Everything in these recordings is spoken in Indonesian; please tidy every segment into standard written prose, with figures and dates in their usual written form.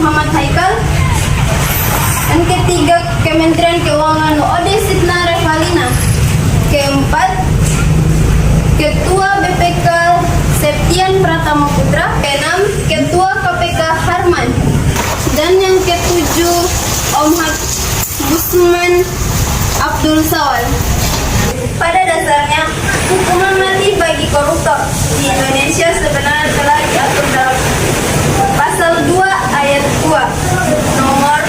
Muhammad Haikal. Yang ketiga, Kementerian Keuangan Ode Sitna Revalina. Keempat, Ketua BPK Septian Pratama Putra. Keenam, Ketua KPK Harman. Dan yang ketujuh, Om Gusman Abdul Sawal. Pada dasarnya, hukuman mati bagi koruptor di Indonesia sebenarnya telah diatur dalam Pasal 2 Ayat 2 Nomor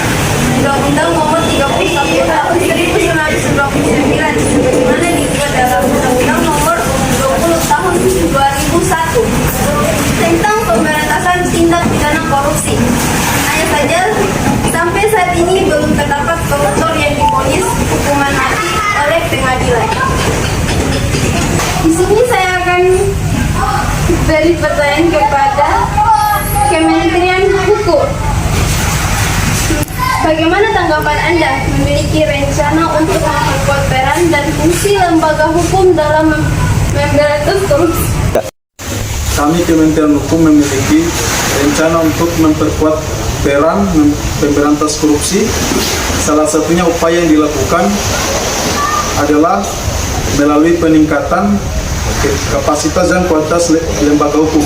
Undang-Undang Nomor 31 Tahun 1999 sebagaimana dibuat dalam Undang-Undang Nomor 20 Tahun 2001 tentang pemberantasan tindak pidana korupsi. Hanya saja, sampai saat ini belum terdapat koruptor yang divonis hukuman mati oleh pengadilan. Di sini saya akan beri pertanyaan kepada Kementerian Hukum. Bagaimana tanggapan Anda memiliki rencana untuk memperkuat peran dan fungsi lembaga hukum dalam memberantas korupsi? Kami Kementerian Hukum memiliki rencana untuk memperkuat peran pemberantas korupsi. Salah satunya upaya yang dilakukan adalah melalui peningkatan kapasitas dan kualitas lembaga hukum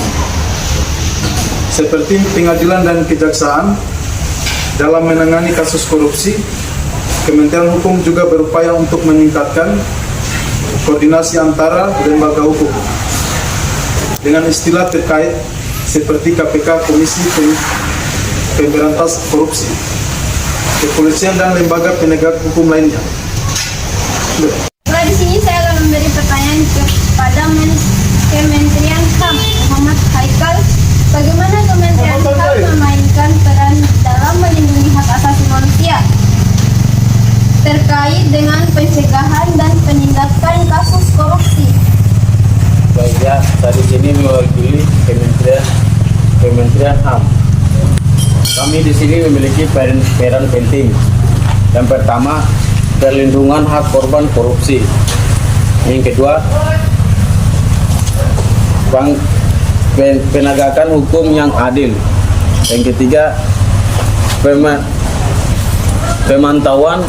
seperti pengadilan dan kejaksaan. Dalam menangani kasus korupsi, Kementerian Hukum juga berupaya untuk meningkatkan koordinasi antara lembaga hukum dengan istilah terkait seperti KPK, Komisi Pemberantas Korupsi, kepolisian dan lembaga penegak hukum lainnya. Di sini saya akan memberi pertanyaan kepada Kementerian HAM Muhammad Haikal. Bagaimana Kementerian HAM memainkan peran dalam melindungi hak asasi manusia terkait dengan pencegahan dan penindakan kasus korupsi? Baik ya, saya di sini mewakili Kementerian HAM. Kami di sini memiliki peran penting. Yang pertama, perlindungan hak korban korupsi. Yang kedua, penegakan hukum yang adil. Yang ketiga, pemantauan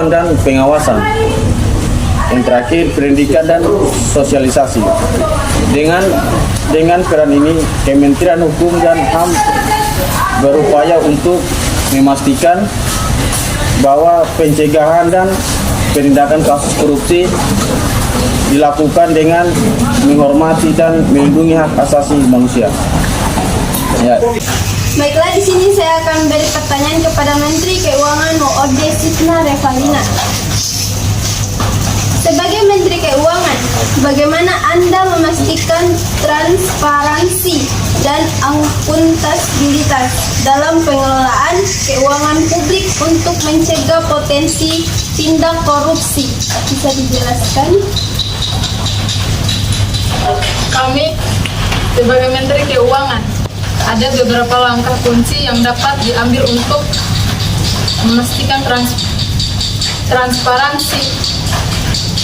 dan pengawasan. Yang terakhir, pendidikan dan sosialisasi. Dengan peran ini, Kementerian Hukum dan HAM berupaya untuk memastikan bahwa pencegahan dan penindakan kasus korupsi dilakukan dengan menghormati dan melindungi hak asasi manusia. Ya. Baiklah, di sini saya akan beri pertanyaan kepada Menteri Keuangan Ode Sitna Revalina. Sebagai Menteri Keuangan, bagaimana Anda memastikan transparansi dan akuntabilitas dalam pengelolaan keuangan publik untuk mencegah potensi tindak korupsi? Bisa dijelaskan? Kami sebagai Menteri Keuangan ada beberapa langkah kunci yang dapat diambil untuk memastikan transparansi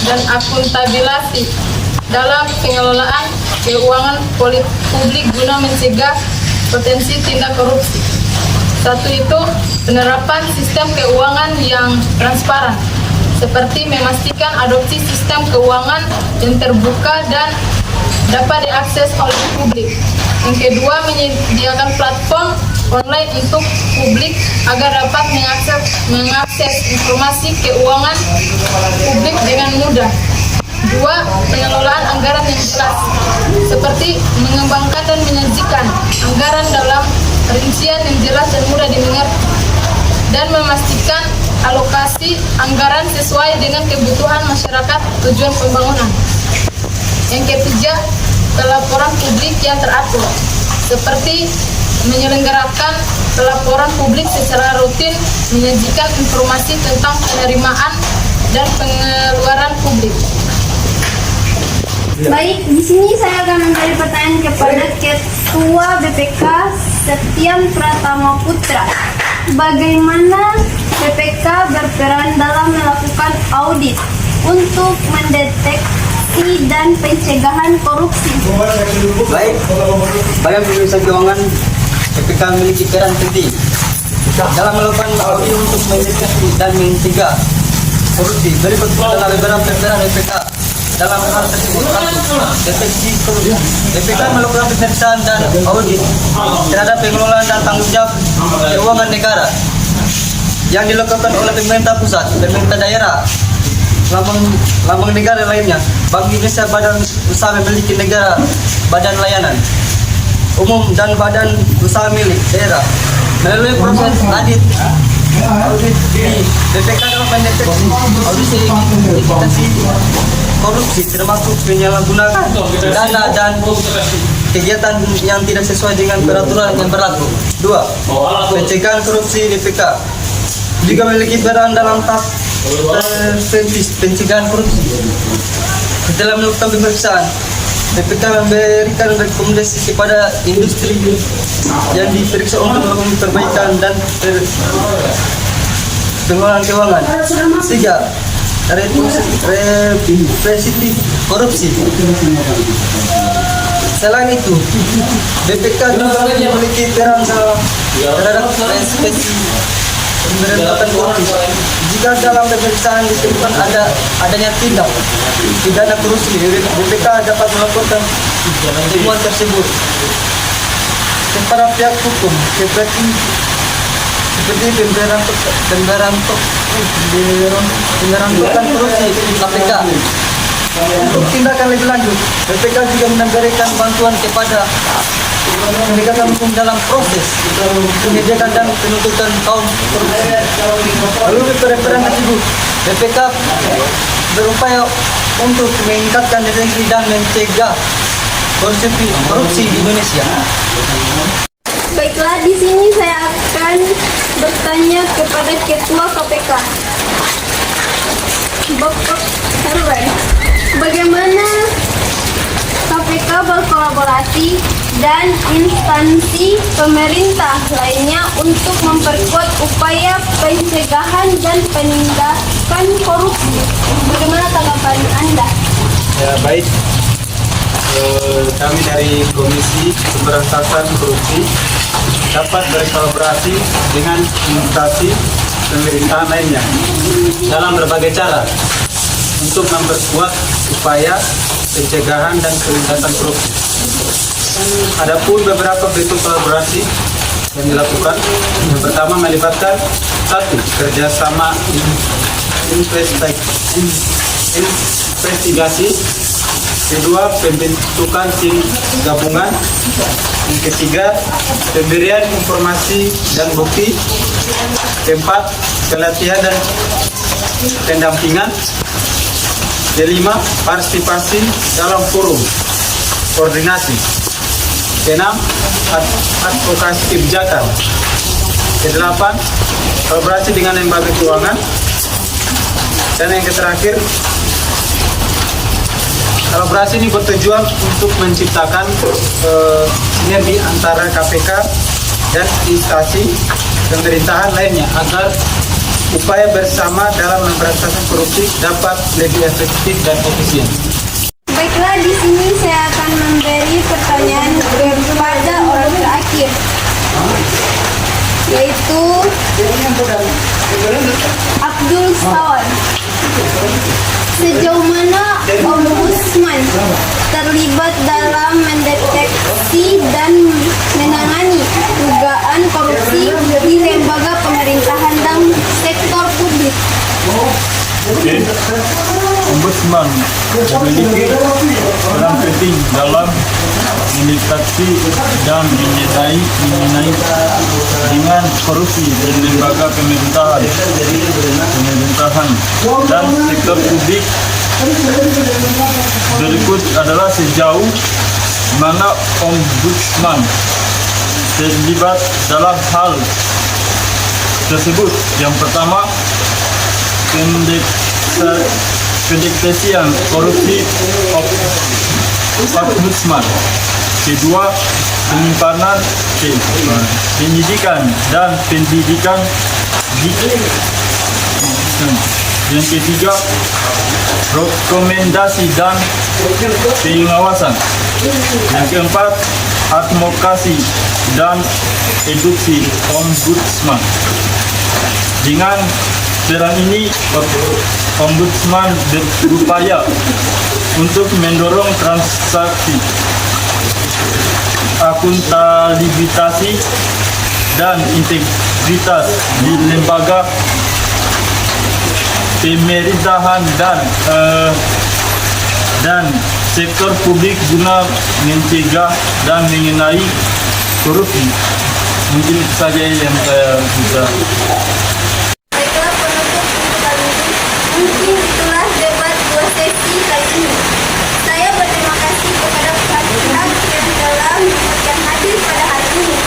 dan akuntabilitas dalam pengelolaan keuangan publik guna mencegah potensi tindak korupsi. Satu itu penerapan sistem keuangan yang transparan, seperti memastikan adopsi sistem keuangan yang terbuka dan dapat diakses oleh publik. Yang kedua, menyediakan platform online untuk publik agar dapat mengakses informasi keuangan publik dengan mudah. Dua, pengelolaan anggaran yang jelas, seperti mengembangkan dan menyajikan anggaran dalam rincian yang jelas dan mudah dimengerti, dan memastikan alokasi anggaran sesuai dengan kebutuhan masyarakat tujuan pembangunan. Yang ketiga, pelaporan publik yang teratur, seperti menyelenggarakan pelaporan publik secara rutin, menyajikan informasi tentang penerimaan dan pengeluaran publik. Baik, di sini saya akan memberi pertanyaan kepada Ketua BPK Septian Pratama Putra. Bagaimana BPK berperan dalam melakukan audit untuk mendeteksi dan pencegahan korupsi? Baik, Badan Pemeriksa Keuangan BPK memiliki peran penting dalam melakukan audit untuk mendeteksi dan mencegah korupsi. Berikut adalah beberapa peran BPK dalam hal tersebut. Deteksi korupsi. BPK melakukan pemeriksaan dan audit terhadap pengelolaan dan tanggung jawab keuangan negara yang dilakukan oleh pemerintah pusat, pemerintah daerah, lambang negara lainnya. Bank Indonesia, badan usaha memiliki negara, badan layanan umum dan badan usaha milik daerah. Melalui proses audit di BPK dalam mendeteksi audisi korupsi termasuk penyalahgunaan dana dan kegiatan yang tidak sesuai dengan peraturan yang berlaku. 2. Pencegahan korupsi BPK juga memiliki peran dalam tahap preventif pencegahan korupsi. Setelah melakukan pemeriksaan, BPK memberikan rekomendasi kepada industri yang diperiksa untuk melakukan perbaikan dan pengelolaan keuangan. 3. Represif korupsi. Selain itu, BPK juga memiliki peran terhadap represif pemberantasan korupsi. Jika dalam pemeriksaan ditemukan adanya tindak pidana korupsi, BPK dapat melakukan temuan tersebut kepada pihak hukum seperti pemberantasan korupsi KPK. Untuk tindakan lebih lanjut, BPK juga memberikan bantuan kepada penegakan hukum dalam proses penyelidikan dan penuntutan kaum korupsi. Melalui peran tersebut, BPK berupaya untuk meningkatkan deteksi dan mencegah korupsi di Indonesia. Baiklah, di sini saya akan bertanya kepada Ketua KPK, Bapak Herwen. Bagaimana KPK berkolaborasi dan instansi pemerintah lainnya untuk memperkuat upaya pencegahan dan penindakan korupsi? Bagaimana tanggapan Anda? Ya, baik. Kami dari Komisi Pemberantasan Korupsi dapat berkolaborasi dengan instansi pemerintahan lainnya dalam berbagai cara untuk memperkuat upaya pencegahan dan penindakan korupsi. Adapun beberapa bentuk kolaborasi yang dilakukan, yang pertama melibatkan 1. Kerjasama investigasi, 2. Pembentukan tim gabungan, yang 3. Pemberian informasi dan bukti, 4. Pelatihan dan pendampingan, 5. Partisipasi dalam forum koordinasi, 6. Advokasi kebijakan, 8. Kolaborasi dengan lembaga keuangan, dan yang terakhir, kolaborasi ini bertujuan untuk menciptakan sinergi antara KPK dan instansi pemerintahan lainnya agar upaya bersama dalam memberantas korupsi dapat lebih efektif dan efisien. Baiklah, di sini saya akan memberi pertanyaan kepada orang terakhir, yaitu Abdul Sawan. Sejauh mana Ombudsman terlibat dalam mendeteksi dan menangani dugaan korupsi di lembaga pemerintahan dan sektor publik? Oke, Ombudsman memiliki peran penting dalam mendeteksi dan mengenai dengan korupsi di lembaga pemerintahan dan sektor publik. Berikut adalah sejauh mana Ombudsman terlibat dalam hal tersebut. Yang pertama, pendeteksian korupsi Ombudsman. Kedua, penyimpanan penyidikan dan pendidikan. Yang ketiga, rekomendasi dan pengawasan. Yang keempat, advokasi dan edukasi ombudsman. Dengan peran ini, ombudsman berupaya untuk mendorong transaksi, akuntabilitas dan integritas di lembaga pemerintahan dan sektor publik guna mencegah dan mengenai korupsi. Mungkin itu saja yang saya bisa. Baiklah penutup untuk kali ini. Mungkin itulah debat 2 sesi kali ini. Saya berterima kasih kepada pihak-pihak yang telah yang hadir pada hari ini.